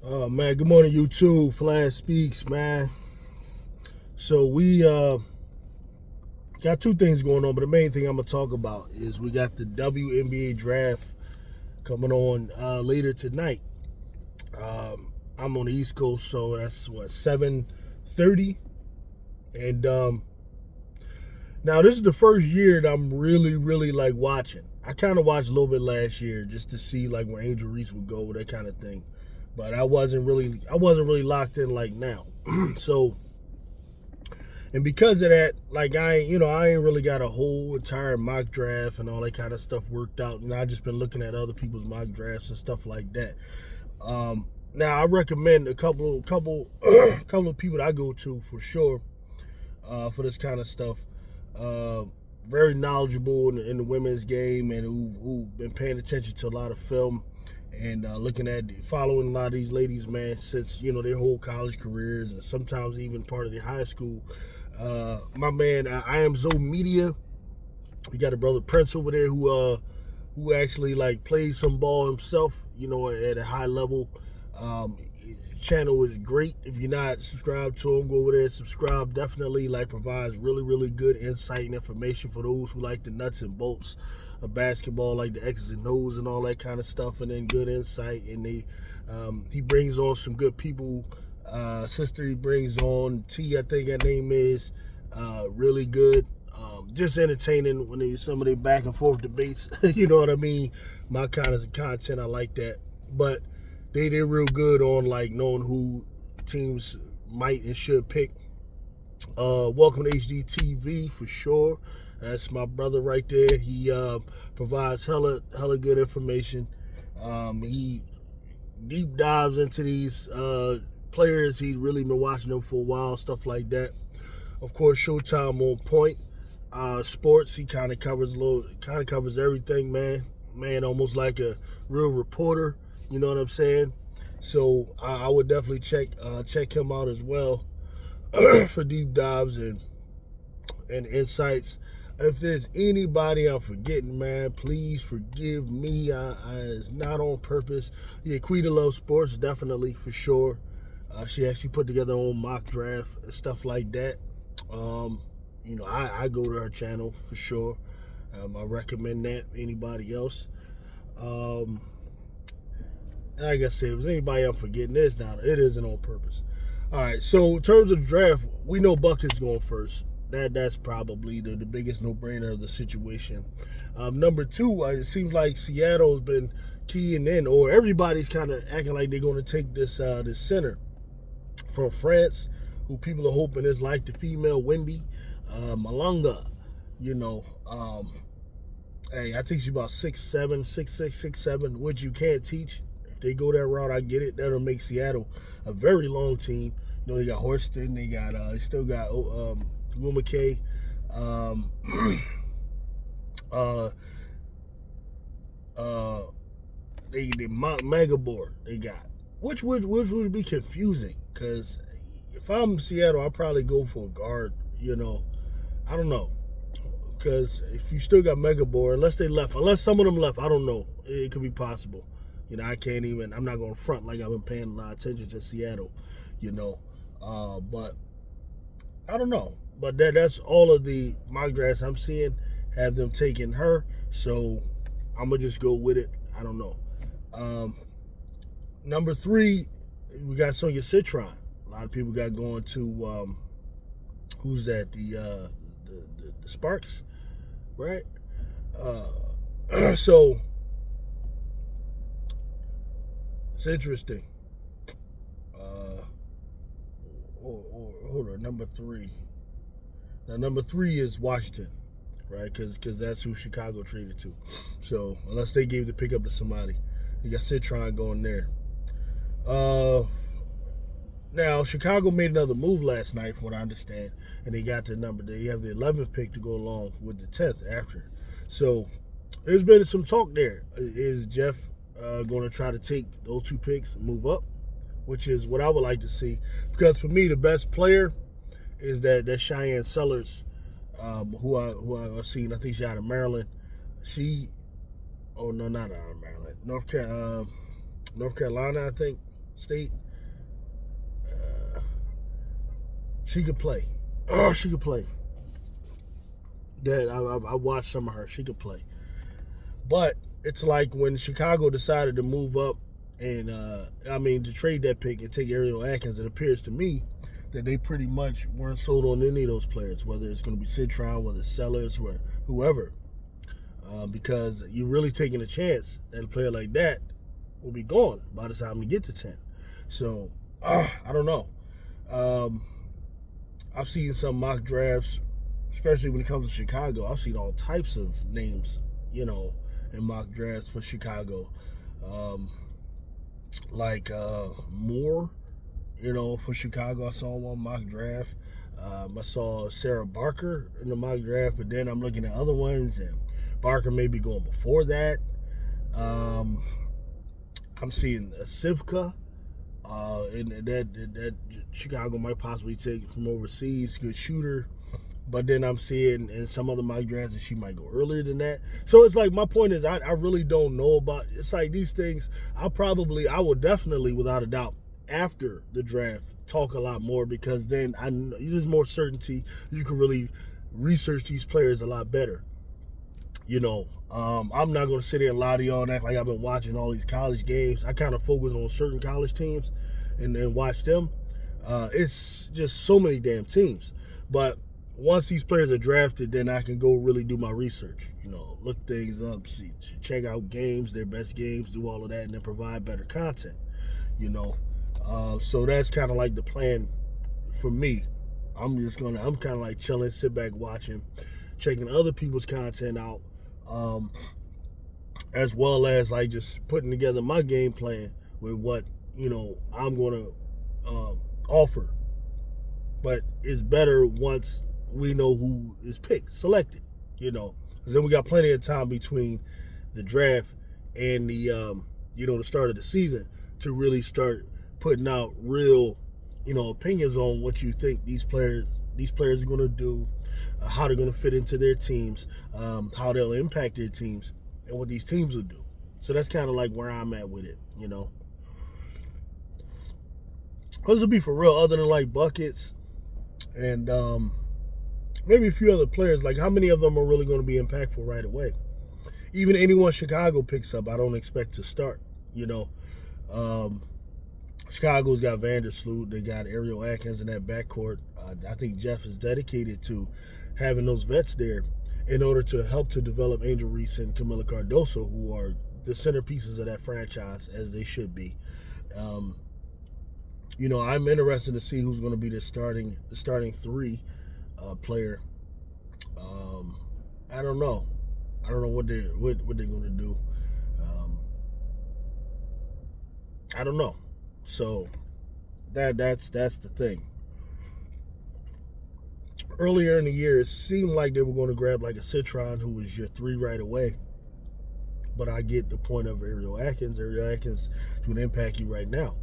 Man, good morning, YouTube. Flash Speaks, man. So we got two things going on, but the main thing I'm gonna talk about is we got the WNBA Draft coming on later tonight. I'm on the East Coast, so that's what 7:30, and now this is the first year that I'm really like watching. I kind of watched a little bit last year just to see like where Angel Reese would go, that kind of thing, but I wasn't really locked in like now. So and because of that, like I ain't really got a whole entire mock draft and all that kind of stuff worked out. And I just been looking at other people's mock drafts and stuff like that. Now I recommend a couple of people that I go to for sure for this kind of stuff. Uh, Very knowledgeable in the women's game and who've been paying attention to a lot of film and looking at following a lot of these ladies, man, since their whole college careers and sometimes even part of their high school. My man, I am Zoe Media. You got a brother Prince over there who actually like plays some ball himself, at a high level. Channel is great. If you're not subscribed to him, go over there and subscribe. Definitely like provides really good insight and information for those who like the nuts and bolts of basketball, like the X's and O's and all that kind of stuff, and then good insight. And he brings on some good people. Sister he brings on T, I think her name is, really good. Just entertaining when some of their back and forth debates. You know what I mean? My kind of content, I like that. But they're real good on like knowing who teams might and should pick. Welcome to HDTV for sure. That's my brother right there. He provides hella good information. He deep dives into these players. He's really been watching them for a while, stuff like that. Of course, Showtime on point. Sports, he kind of covers everything, man. Man, almost like a real reporter. You know what I'm saying? So I would definitely check him out as well for deep dives and insights. If there's anybody I'm forgetting, man, please forgive me. It's not on purpose. Yeah, Quita loves sports, definitely, for sure. She actually put together her own mock draft and stuff like that. I go to her channel for sure. I recommend that. Anybody else? Like I said, if there's anybody I'm forgetting, it isn't on purpose. All right, so in terms of the draft, we know Bucket's going first. That's probably the biggest no-brainer of the situation. Number two, it seems like Seattle's been keying in, or everybody's kind of acting like they're going to take this center from France, who people are hoping is like the female Wendy Malanga. You know, hey, I think she's about 6'7", 6'6", 6'7", which you can't teach. If they go that route, I get it. That'll make Seattle a very long team. They got Horston, they still got Will McKay, they Megabor they got, which would be confusing because if I'm Seattle, I'd probably go for a guard. I don't know. Because if you still got Megabor, unless some of them left, I don't know. It could be possible. I'm not going to front like I've been paying a lot of attention to Seattle, but I don't know. But that's all of the mock drafts I'm seeing have them taking her. So I'm going to just go with it. I don't know. Number three, we got Sonia Citron. A lot of people got going to, who's that? The Sparks, right? So it's interesting. Hold on, number three. Now, number three is Washington, right? Because that's who Chicago traded to. So unless they gave the pickup to somebody, you got Citron going there. Now, Chicago made another move last night, from what I understand, and they got the number. They have the 11th pick to go along with the 10th after. So there's been some talk there. Is Jeff going to try to take those two picks and move up, which is what I would like to see? Because for me, the best player is that Cheyenne Sellers, who I've seen. I think she's out of Maryland. Not out of Maryland. North Carolina, I think. State. She could play. Oh, she could play. That I watched some of her. She could play. But it's like when Chicago decided to move up and to trade that pick and take Ariel Atkins, it appears to me that they pretty much weren't sold on any of those players, whether it's going to be Citron, whether it's Sellers, or whoever, because you're really taking a chance that a player like that will be gone by the time you get to 10. So, I don't know. I've seen some mock drafts, especially when it comes to Chicago. I've seen all types of names, in mock drafts for Chicago. Moore, for Chicago. I saw one mock draft. I saw Sarah Barker in the mock draft, but then I'm looking at other ones, and Barker may be going before that. I'm seeing a Sivka, and that Chicago might possibly take from overseas, good shooter. But then I'm seeing in some other mock drafts that she might go earlier than that. So it's like, my point is, I really don't know about, it's like these things, I will definitely, without a doubt, after the draft, talk a lot more, because then there's more certainty. You can really research these players a lot better. I'm not going to sit here and lie to y'all and act like I've been watching all these college games. I kind of focus on certain college teams and then watch them. It's just so many damn teams. But once these players are drafted, then I can go really do my research. Look things up, check out games, their best games, do all of that, and then provide better content. So that's kind of like the plan for me. I'm kind of like chilling, sit back watching, checking other people's content out, as well as like just putting together my game plan with what, I'm going to offer. But it's better once we know who is picked, selected, because then we got plenty of time between the draft and the start of the season to really start putting out real, opinions on what you think these players are going to do, how they're going to fit into their teams, how they'll impact their teams, and what these teams will do. So that's kind of like where I'm at with it, Because it'll be for real, other than like buckets and maybe a few other players, like how many of them are really going to be impactful right away? Even anyone Chicago picks up, I don't expect to start, Chicago's got Vandersloot. They got Ariel Atkins in that backcourt. I think Jeff is dedicated to having those vets there in order to help to develop Angel Reese and Camila Cardoso, who are the centerpieces of that franchise, as they should be. I'm interested to see who's going to be the starting three player. I don't know. I don't know what they're going to do. I don't know. So that's the thing. Earlier in the year, it seemed like they were going to grab like a Citron, who was your 3 right away. But I get the point of Ariel Atkins. Ariel Atkins is going to impact you right now.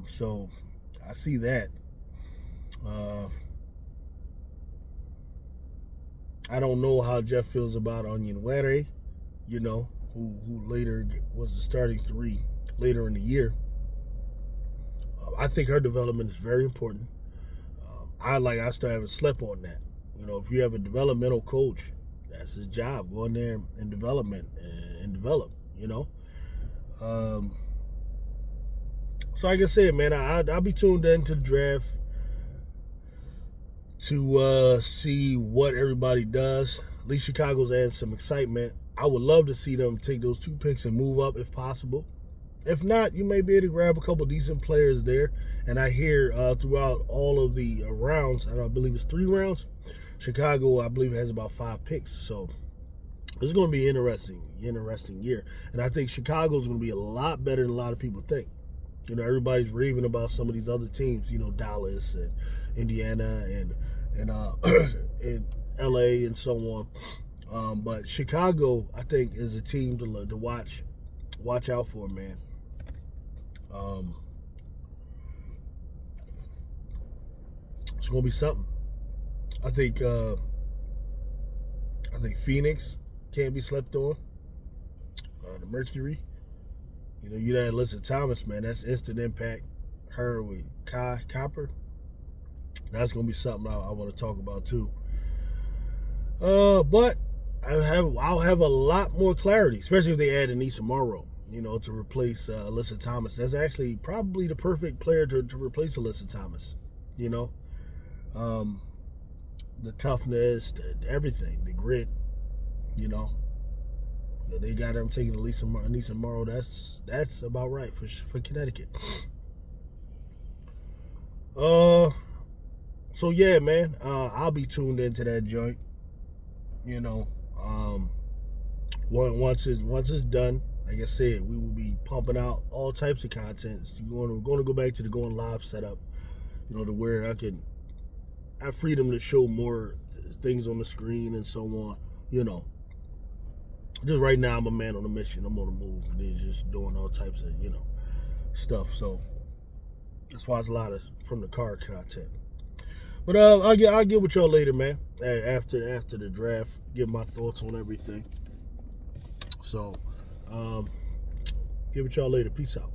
So I see that. I don't know how Jeff feels about Onyenwere, who later was the starting 3 later in the year. I think her development is very important. I still haven't slept on that. If you have a developmental coach, that's his job. Go in there and development and develop. So like I said, man, I'll be tuned into the draft to see what everybody does. At least Chicago's adding some excitement. I would love to see them take those 2 picks and move up if possible. If not, you may be able to grab a couple decent players there. And I hear throughout all of the rounds, I believe it's 3 rounds, Chicago, I believe, has about 5 picks. So it's going to be an interesting year. And I think Chicago's going to be a lot better than a lot of people think. Everybody's raving about some of these other teams, Dallas and Indiana and and LA and so on. But Chicago, I think, is a team to watch out for, man. It's gonna be something. I think Phoenix can't be slept on. The Mercury, You know, you that Alyssa Thomas, man, that's instant impact. Her with Kai Copper, that's gonna be something I want to talk about too. But I'll have a lot more clarity, especially if they add Anissa Morrow, you know, to replace Alyssa Thomas. That's actually probably the perfect player to replace Alyssa Thomas. You know, the toughness, everything, the grit. You know, they got them taking Anissa Morrow. That's about right for Connecticut. So yeah, man, I'll be tuned into that joint. You know, once it's done, like I said, we will be pumping out all types of content. We're going to go back to the going live setup. You know, to where I have freedom to show more things on the screen and so on. You know, just right now I'm a man on a mission. I'm on the move and just doing all types of stuff. So that's why it's a lot of from the car content. But I'll get with y'all later, man. After the draft, give my thoughts on everything. So, get with y'all later. Peace out.